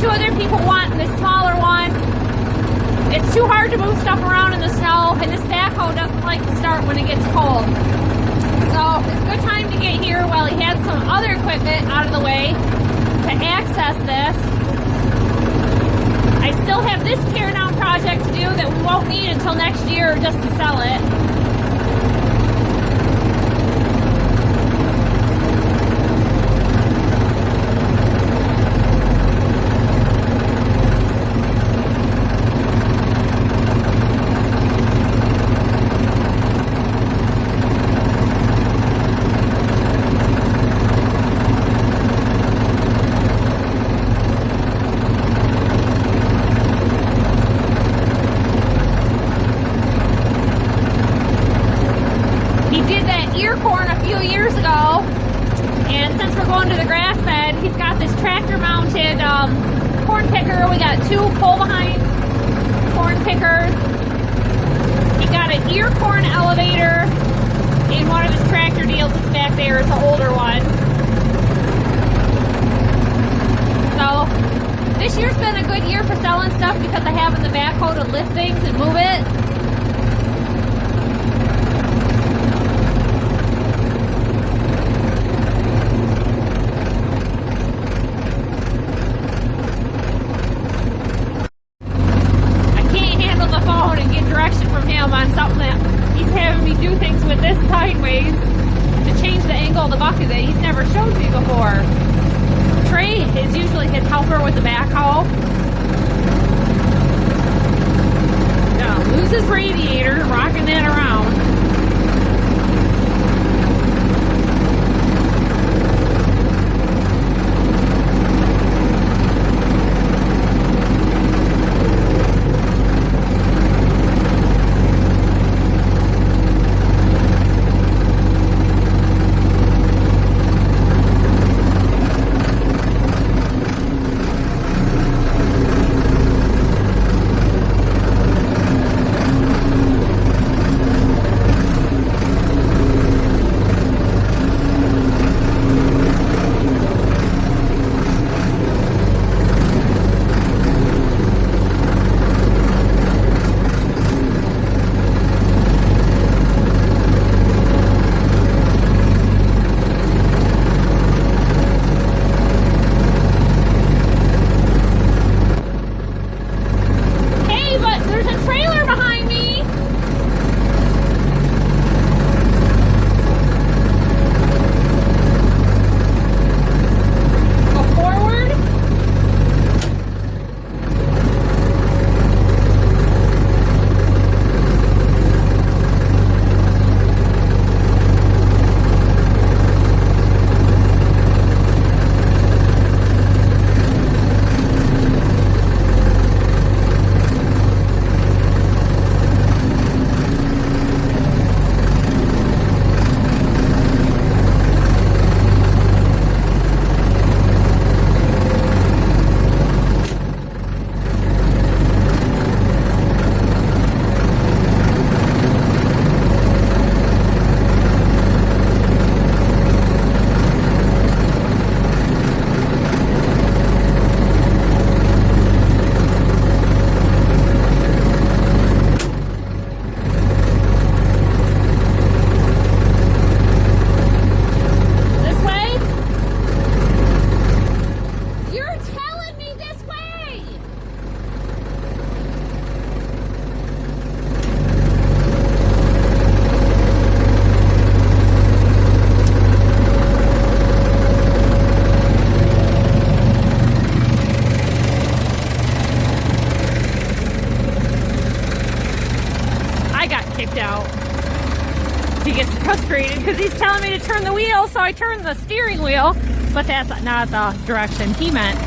two other people want this smaller one. It's too hard to move stuff around in the snow, and this backhoe doesn't like to start when it gets cold. So it's a good time to get here while he had some other equipment out of the way to access this. I still have this tear down project to do that we won't need until next year just to sell it. Corn picker. We got two pull behind corn pickers. He got an ear corn elevator in one of his tractor deals that's back there. It's an older one. So this year's been a good year for selling stuff because I have in the backhoe to lift things and move it. On something that he's having me do things with this sideways to change the angle of the bucket that he's never showed me before. Trey is usually his helper with the backhoe. Gonna lose his radiator, rocking that around. He gets frustrated because he's telling me to turn the wheel, so I turn the steering wheel, but that's not the direction he meant,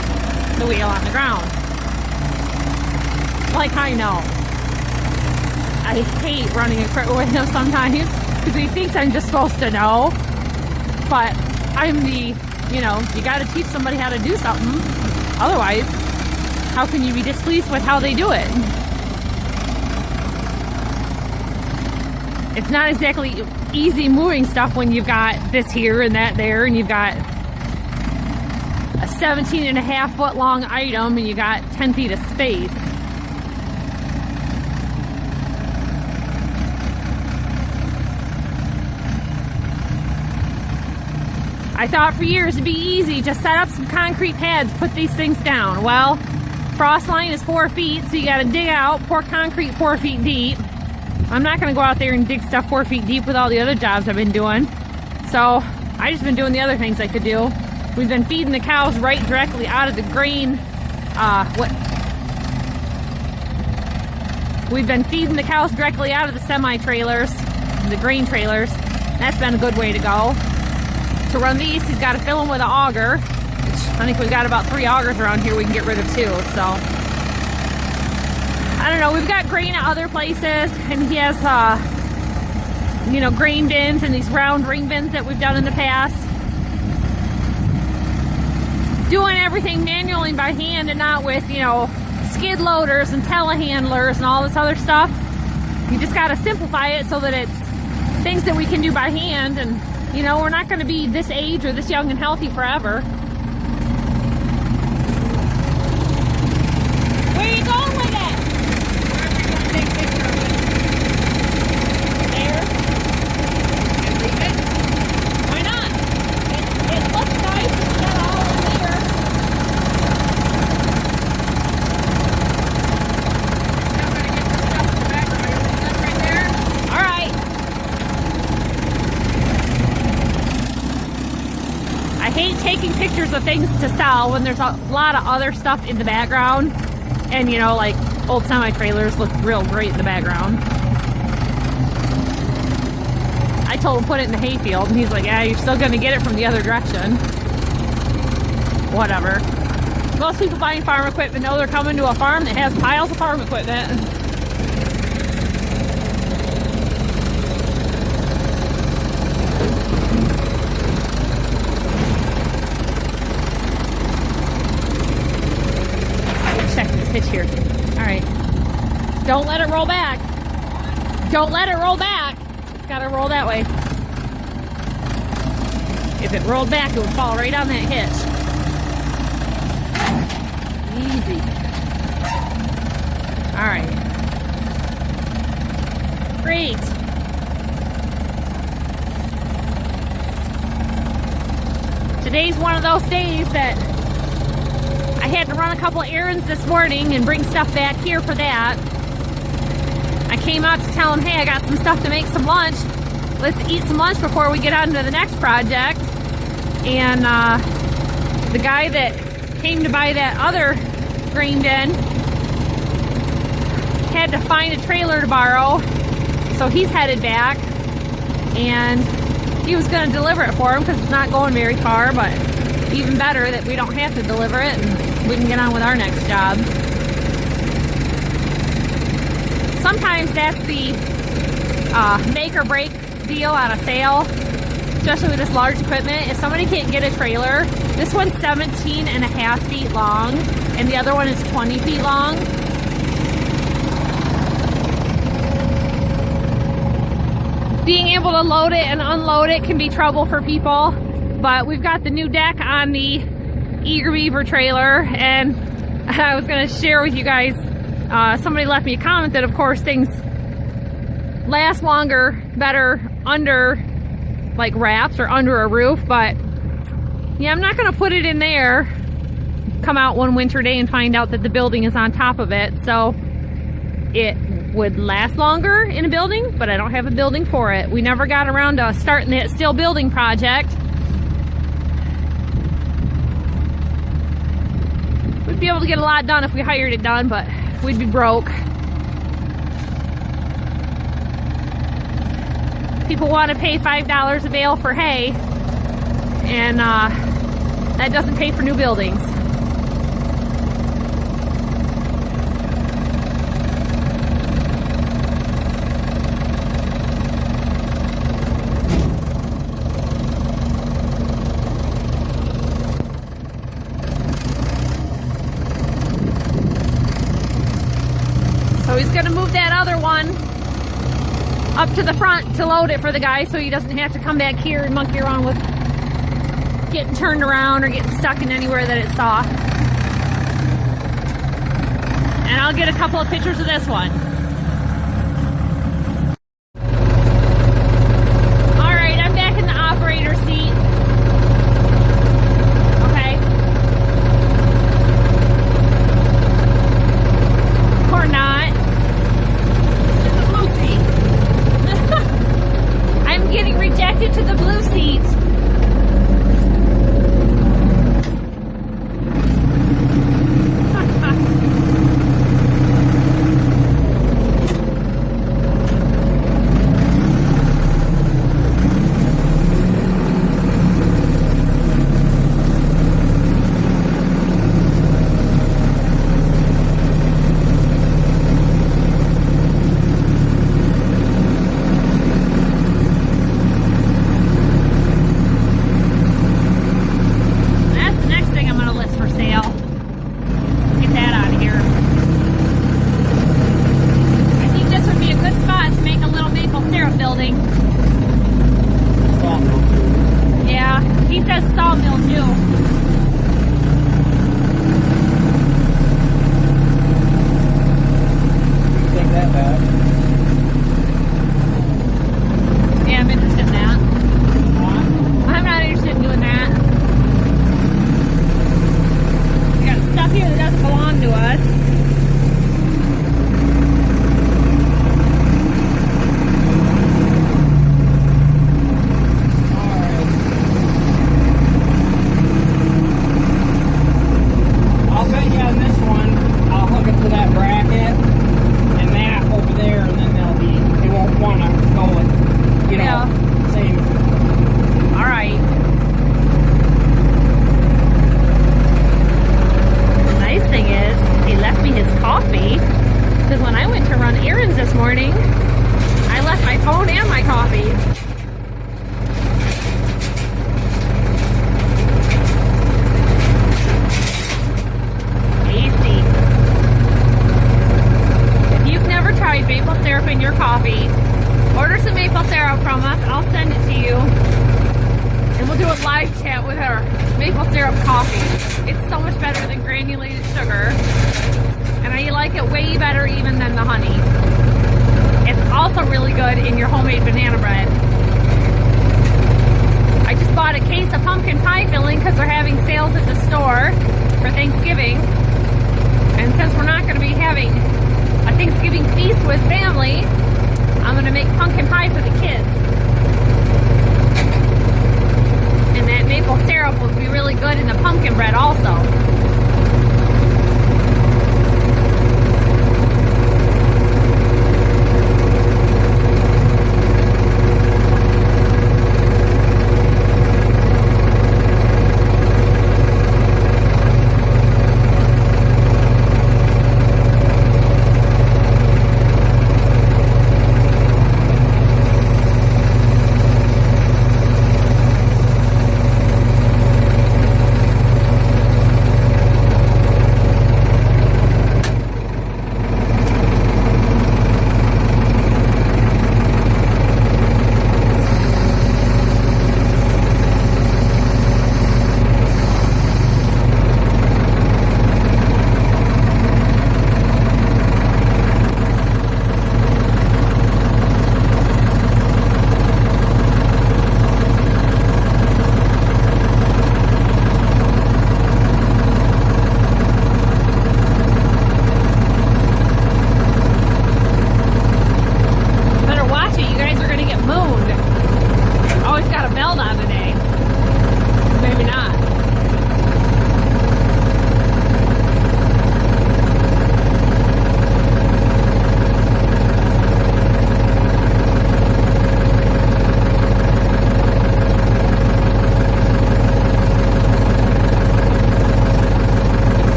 the wheel on the ground. Like, I know. I hate running equipment with him sometimes because he thinks I'm just supposed to know, but I'm the, you know, you got to teach somebody how to do something. Otherwise, how can you be displeased with how they do it? It's not exactly easy moving stuff when you've got this here and that there, and you've got a 17.5 foot long item and you got 10 feet of space. I thought for years it'd be easy, just set up some concrete pads, put these things down. Well, frost line is 4 feet, so you gotta dig out, pour concrete 4 feet deep. I'm not gonna go out there and dig stuff 4 feet deep with all the other jobs I've been doing. So I just been doing the other things I could do. We've been feeding the cows right directly out of the grain. We've been feeding the cows directly out of the semi-trailers, the grain trailers. That's been a good way to go. To run these, he's got to fill them with an auger, which I think we've got about 3 augers around here we can get rid of too. So I don't know, we've got grain at other places, and he has you know, grain bins and these round ring bins that we've done in the past. Doing everything manually by hand and not with, you know, skid loaders and telehandlers and all this other stuff. You just got to simplify it so that it's things that we can do by hand. And you know, we're not going to be this age or this young and healthy forever. Where are you going with it? Take a picture of it. There. And leave it? Why not? It looks nice. It's got all in there. Now I'm going to get this stuff in the background. Are you set right there? All right. I hate taking pictures of things to sell when there's a lot of other stuff in the background. And you know, like old semi-trailers look real great in the background. I told him put it in the hayfield and he's like, yeah, you're still gonna get it from the other direction. Whatever. Most people buying farm equipment know they're coming to a farm that has piles of farm equipment. Pitch here. All right. Don't let it roll back. Don't let it roll back. It's got to roll that way. If it rolled back, it would fall right on that hitch. Easy. All right. Great. Today's one of those days that I had to run a couple errands this morning and bring stuff back here for that. I came out to tell him, hey, I got some stuff to make some lunch. Let's eat some lunch before we get on to the next project. And the guy that came to buy that other grain bin had to find a trailer to borrow. So he's headed back. And he was going to deliver it for him because it's not going very far, but even better that we don't have to deliver it and we can get on with our next job. Sometimes that's the make or break deal on a sale, especially with this large equipment. If somebody can't get a trailer, this one's 17.5 feet long and the other one is 20 feet long. Being able to load it and unload it can be trouble for people. But we've got the new deck on the Eager Beaver trailer, and I was going to share with you guys, somebody left me a comment that of course things last longer, better under like wraps or under a roof, but yeah, I'm not going to put it in there, come out one winter day and find out that the building is on top of it. So it would last longer in a building, but I don't have a building for it. We never got around to starting that steel building project. We'd be able to get a lot done if we hired it done, but we'd be broke. People want to pay $5 a bale for hay, and that doesn't pay for new buildings. So he's going to move that other one up to the front to load it for the guy so he doesn't have to come back here and monkey around with getting turned around or getting stuck in anywhere that it's soft. And I'll get a couple of pictures of this one. All right, I'm back in the operator seat. Okay. Or not. This is the blue seat. I'm getting rejected to the blue seat.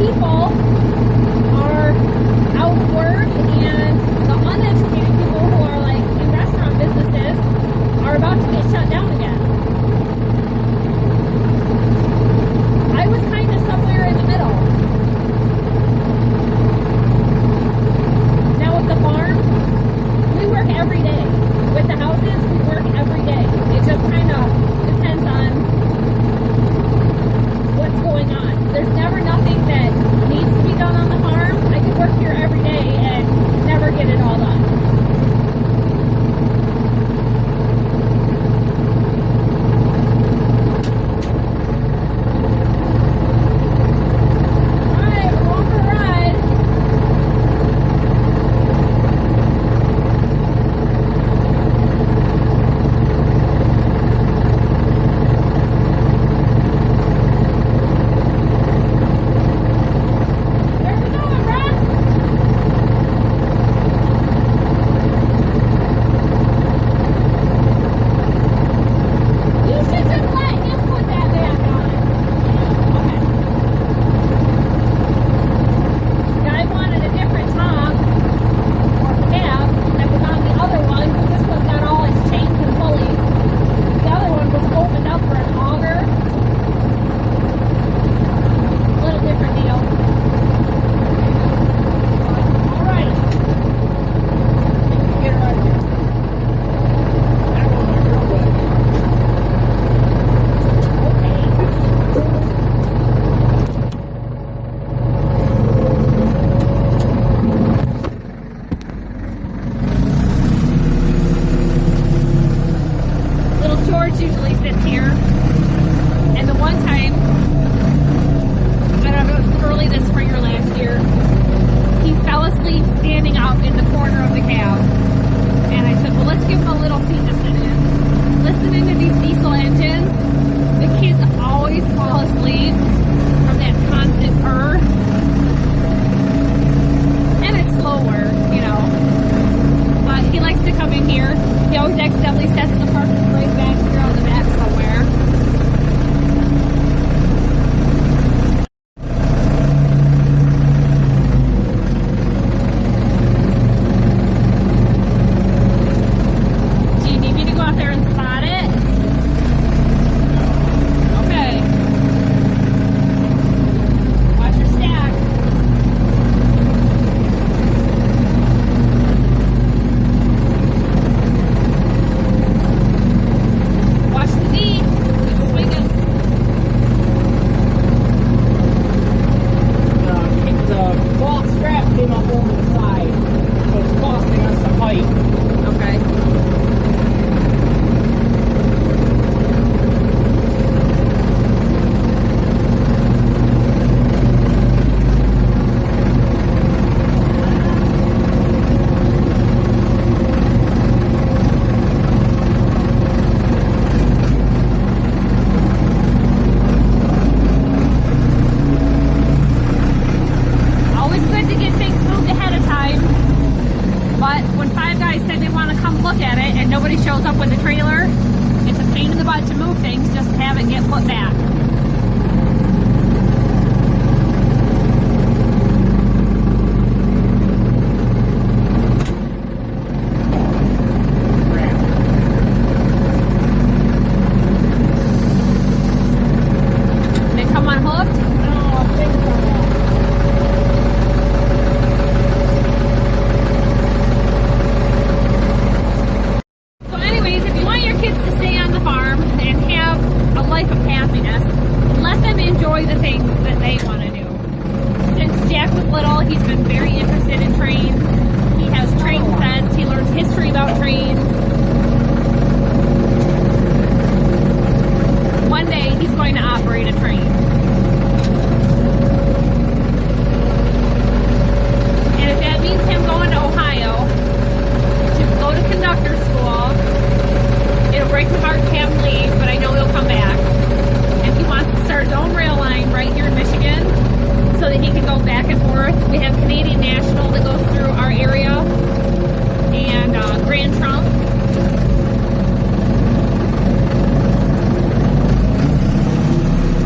people are out of work, and the uneducated people who are like in restaurant businesses are about to get shut down again. I was kind of somewhere in the middle. Now with the farm, we work every day. With the houses, we work every day. It just kind of depends on what's going on. There's never nothing that needs to be done on the farm. I could work here every day and never get it all done.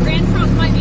Grand Trunk might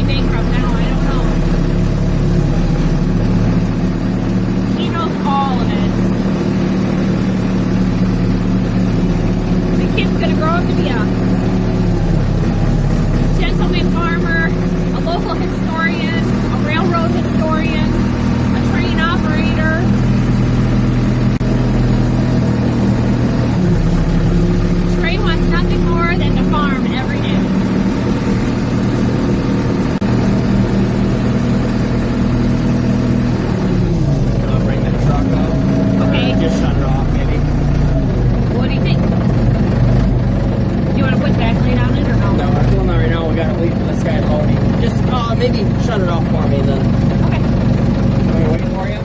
Maybe shut it off for me then. Okay. Am I waiting for you?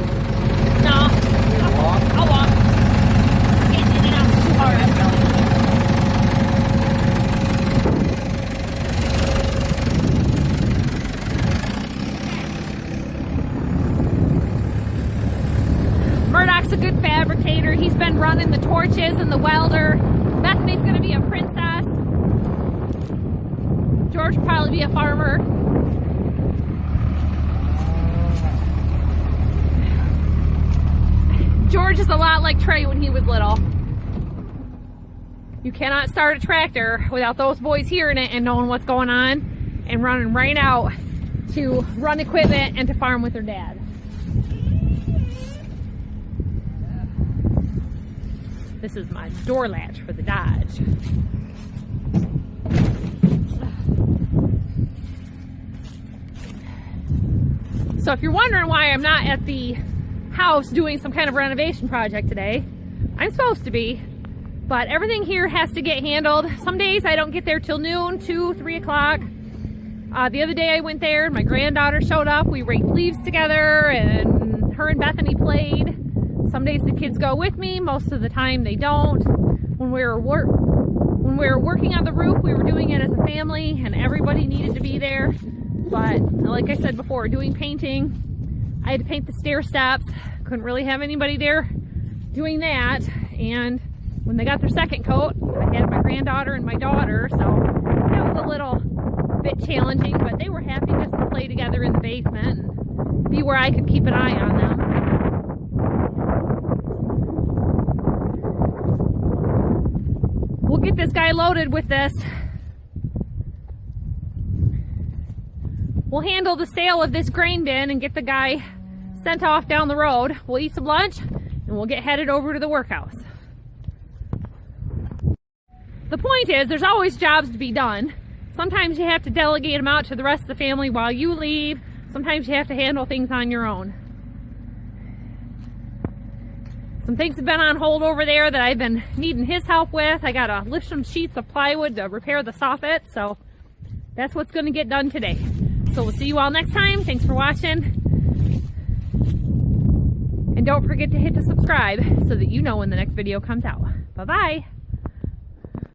No. I'll walk. Getting in and out too hard. Murdoch's a good fabricator. He's been running the torches and the welder. Bethany's gonna be a princess. George will probably be a farmer. George is a lot like Trey when he was little. You cannot start a tractor without those boys hearing it and knowing what's going on and running right out to run equipment and to farm with their dad. This is my door latch for the Dodge. So if you're wondering why I'm not at the house doing some kind of renovation project today, I'm supposed to be, but everything here has to get handled. Some days I don't get there till noon, 2, 3 o'clock. The other day I went there and my granddaughter showed up. We raked leaves together and her and Bethany played. Some days the kids go with me, most of the time they don't. When we were working on the roof, we were doing it as a family and everybody needed to be there. But like I said before, doing painting, I had to paint the stair steps. Couldn't really have anybody there doing that. And when they got their second coat, I had my granddaughter and my daughter, so that was a little bit challenging, but they were happy just to play together in the basement and be where I could keep an eye on them. We'll get this guy loaded with this. We'll handle the sale of this grain bin and get the guy sent off down the road. We'll eat some lunch and we'll get headed over to the workhouse. The point is, there's always jobs to be done. Sometimes you have to delegate them out to the rest of the family while you leave. Sometimes you have to handle things on your own. Some things have been on hold over there that I've been needing his help with. I gotta lift some sheets of plywood to repair the soffit, so that's what's gonna get done today. So we'll see you all next time. Thanks for watching. And don't forget to hit the subscribe so that you know when the next video comes out. Bye-bye.